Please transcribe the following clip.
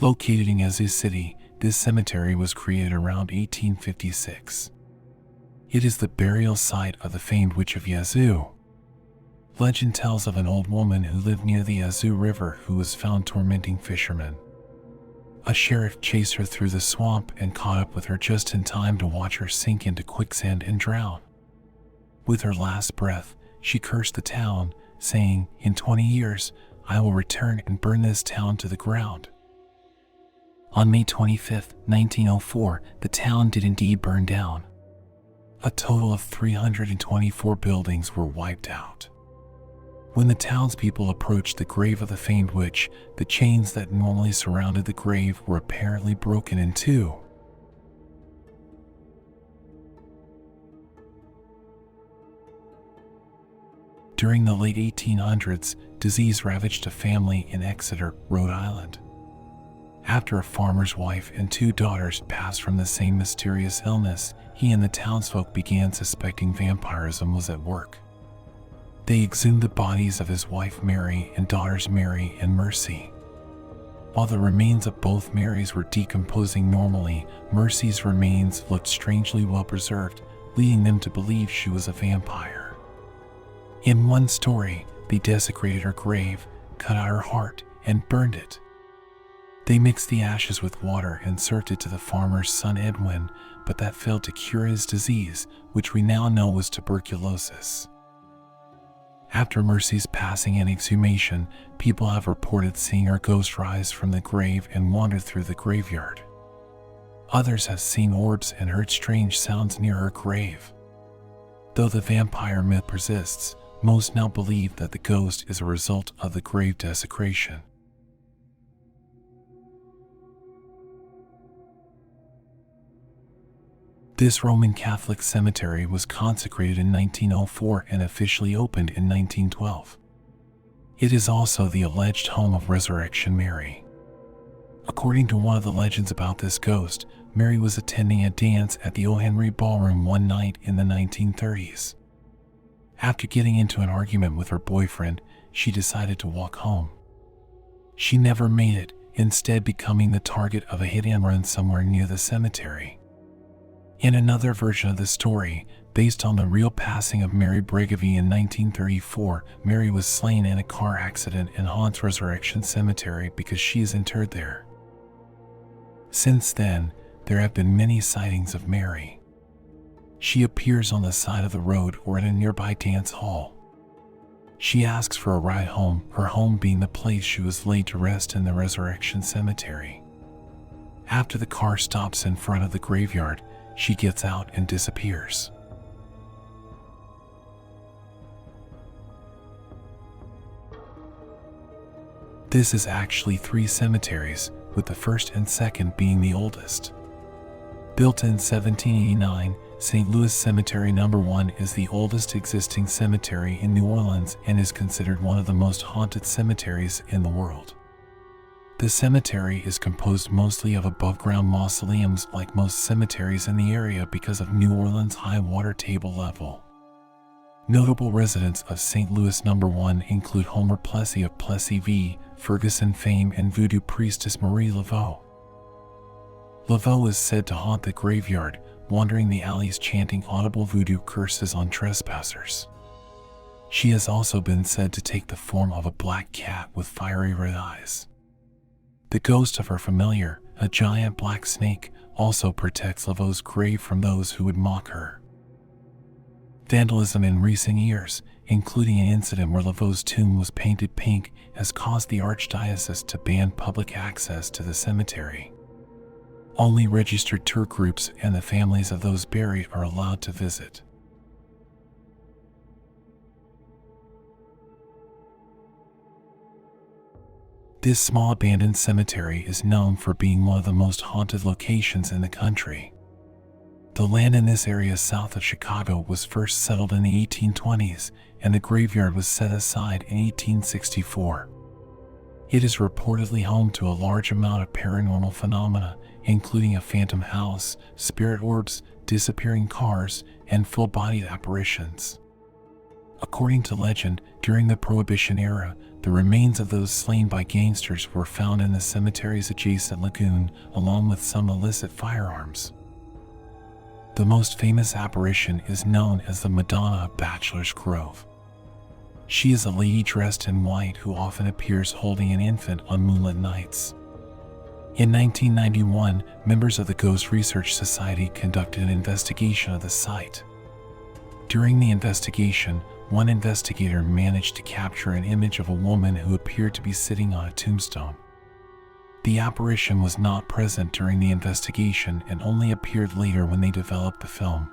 Located in Yazoo City, this cemetery was created around 1856. It is the burial site of the famed Witch of Yazoo. Legend tells of an old woman who lived near the Yazoo River who was found tormenting fishermen. A sheriff chased her through the swamp and caught up with her just in time to watch her sink into quicksand and drown. With her last breath, she cursed the town, saying, "In 20 years, I will return and burn this town to the ground." On May 25, 1904, the town did indeed burn down. A total of 324 buildings were wiped out. When the townspeople approached the grave of the famed witch, the chains that normally surrounded the grave were apparently broken in two. During the late 1800s, disease ravaged a family in Exeter, Rhode Island. After a farmer's wife and 2 daughters passed from the same mysterious illness, he and the townsfolk began suspecting vampirism was at work. They exhumed the bodies of his wife Mary and daughters Mary and Mercy. While the remains of both Marys were decomposing normally, Mercy's remains looked strangely well preserved, leading them to believe she was a vampire. In one story, they desecrated her grave, cut out her heart, and burned it. They mixed the ashes with water and served it to the farmer's son Edwin, but that failed to cure his disease, which we now know was tuberculosis. After Mercy's passing and exhumation, people have reported seeing her ghost rise from the grave and wander through the graveyard. Others have seen orbs and heard strange sounds near her grave. Though the vampire myth persists, most now believe that the ghost is a result of the grave desecration. This Roman Catholic cemetery was consecrated in 1904 and officially opened in 1912. It is also the alleged home of Resurrection Mary. According to one of the legends about this ghost, Mary was attending a dance at the O. Henry Ballroom one night in the 1930s. After getting into an argument with her boyfriend, she decided to walk home. She never made it, instead becoming the target of a hit-and-run somewhere near the cemetery. In another version of the story, based on the real passing of Mary Bregovy in 1934, Mary was slain in a car accident and haunts Resurrection Cemetery because she is interred there. Since then, there have been many sightings of Mary. She appears on the side of the road or in a nearby dance hall. She asks for a ride home, her home being the place she was laid to rest in the Resurrection Cemetery. After the car stops in front of the graveyard, she gets out and disappears. This is actually 3 cemeteries, with the first and second being the oldest. Built in 1789, St. Louis Cemetery No. 1 is the oldest existing cemetery in New Orleans and is considered one of the most haunted cemeteries in the world. The cemetery is composed mostly of above-ground mausoleums like most cemeteries in the area because of New Orleans' high water table level. Notable residents of St. Louis No. 1 include Homer Plessy of Plessy v. Ferguson fame and voodoo priestess Marie Laveau. Laveau is said to haunt the graveyard, wandering the alleys chanting audible voodoo curses on trespassers. She has also been said to take the form of a black cat with fiery red eyes. The ghost of her familiar, a giant black snake, also protects Laveau's grave from those who would mock her. Vandalism in recent years, including an incident where Laveau's tomb was painted pink, has caused the Archdiocese to ban public access to the cemetery. Only registered tour groups and the families of those buried are allowed to visit. This small abandoned cemetery is known for being one of the most haunted locations in the country. The land in this area south of Chicago was first settled in the 1820s, and the graveyard was set aside in 1864. It is reportedly home to a large amount of paranormal phenomena, including a phantom house, spirit orbs, disappearing cars, and full-bodied apparitions. According to legend, during the Prohibition era, the remains of those slain by gangsters were found in the cemetery's adjacent lagoon, along with some illicit firearms. The most famous apparition is known as the Madonna of Bachelor's Grove. She is a lady dressed in white who often appears holding an infant on moonlit nights. In 1991, members of the Ghost Research Society conducted an investigation of the site. During the investigation, one investigator managed to capture an image of a woman who appeared to be sitting on a tombstone. The apparition was not present during the investigation and only appeared later when they developed the film.